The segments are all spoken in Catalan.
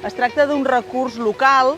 Es tracta d'un recurs local,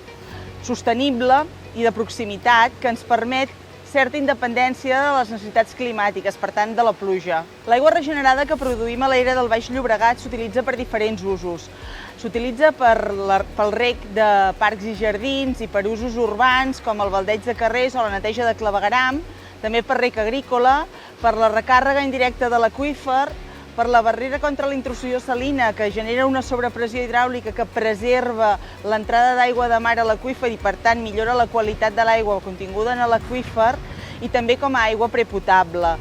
sostenible i de proximitat que ens permet certa independència de les necessitats climàtiques, per tant, de la pluja. L'aigua regenerada que produïm a l'era del Baix Llobregat s'utilitza per diferents usos. S'utilitza pel reg de parcs i jardins i per usos urbans, com el baldeig de carrers o la neteja de clavegueram, també per reg agrícola, per la recàrrega indirecta de l'aqüífer, per la barrera contra la intrusió salina, que genera una sobrepressió hidràulica que preserva l'entrada d'aigua de mar a l'aqüífer i, per tant, millora la qualitat de l'aigua continguda en l'aqüífer, i també com a aigua prepotable.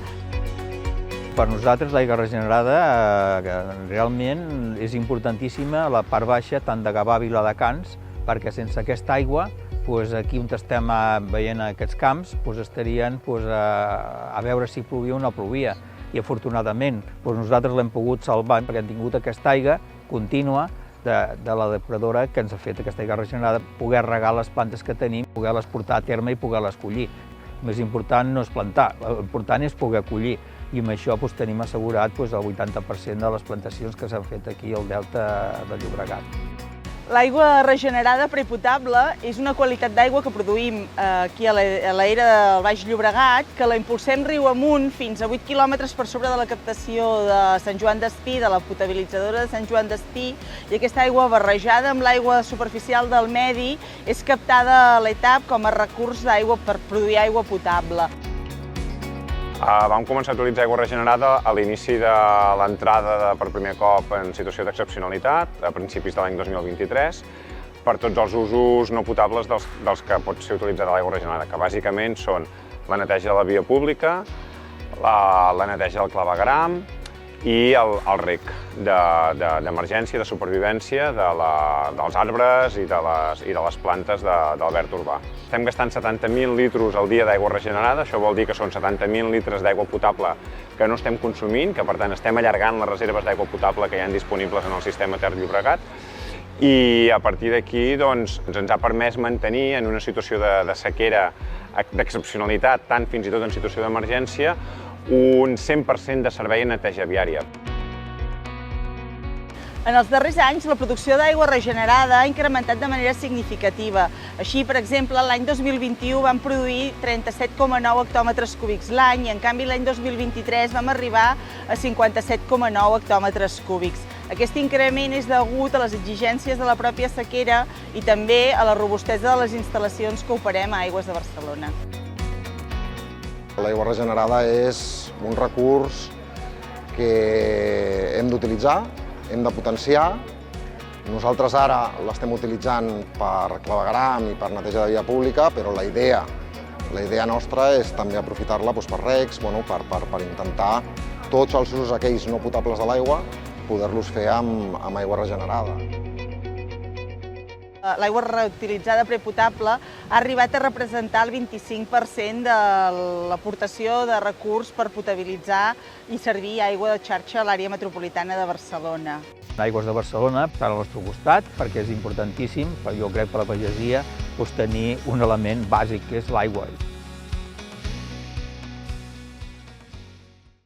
Per nosaltres l'aigua regenerada realment és importantíssima a la part baixa tant de Gavà i Viladecans, perquè sense aquesta aigua, aquí on estem veient aquests camps, estarien a veure si plovia o no plovia. I afortunadament nosaltres l'hem pogut salvar perquè hem tingut aquesta aigua contínua de la depuradora que ens ha fet aquesta aigua regenerada, poder regar les plantes que tenim, poder-les portar a terme i poder-les collir. El més important no és plantar, l'important és poder collir. I amb això tenim assegurat el 80% de les plantacions que s'han fet aquí al Delta del Llobregat. L'aigua regenerada prepotable és una qualitat d'aigua que produïm aquí a l'era del Baix Llobregat, que la impulsem riu amunt fins a 8 quilòmetres per sobre de la captació de Sant Joan d'Espí, de la potabilitzadora de Sant Joan d'Espí, i aquesta aigua barrejada amb l'aigua superficial del medi és captada a l'ETAP com a recurs d'aigua per produir aigua potable. Vam començar a utilitzar aigua regenerada a l'inici de l'entrada per primer cop en situació d'excepcionalitat, a principis de l'any 2023, per tots els usos no potables dels que pot ser utilitzada l'aigua regenerada, que bàsicament són la neteja de la via pública, la neteja del clavegueram i el reg d'emergència, de supervivència dels arbres i de les plantes del verd urbà. Estem gastant 70.000 litres al dia d'aigua regenerada, això vol dir que són 70.000 litres d'aigua potable que no estem consumint, que per tant estem allargant les reserves d'aigua potable que hi ha disponibles en el sistema Ter Llobregat, i a partir d'aquí ens ha permès mantenir en una situació de sequera d'excepcionalitat, tant fins i tot en situació d'emergència, un 100% de servei en neteja viària. En els darrers anys, la producció d'aigua regenerada ha incrementat de manera significativa. Així, per exemple, l'any 2021 vam produir 37,9 hectòmetres cúbics l'any i, en canvi, l'any 2023 vam arribar a 57,9 hectòmetres cúbics. Aquest increment és degut a les exigències de la pròpia sequera i també a la robustesa de les instal·lacions que operem a Aigües de Barcelona. L'aigua regenerada és un recurs que hem d'utilitzar, hem de potenciar. Nosaltres ara l'estem utilitzant per clavegueram i per neteja de via pública, però la idea nostra és també aprofitar-la per regs, per intentar tots els usos aquells no potables de l'aigua, poder-los fer amb aigua regenerada. L'aigua reutilitzada prepotable ha arribat a representar el 25% de l'aportació de recurs per potabilitzar i servir aigua de xarxa a l'àrea metropolitana de Barcelona. Aigües de Barcelona està al nostre costat perquè és importantíssim, jo crec, per la pagesia, tenir un element bàsic que és l'aigua.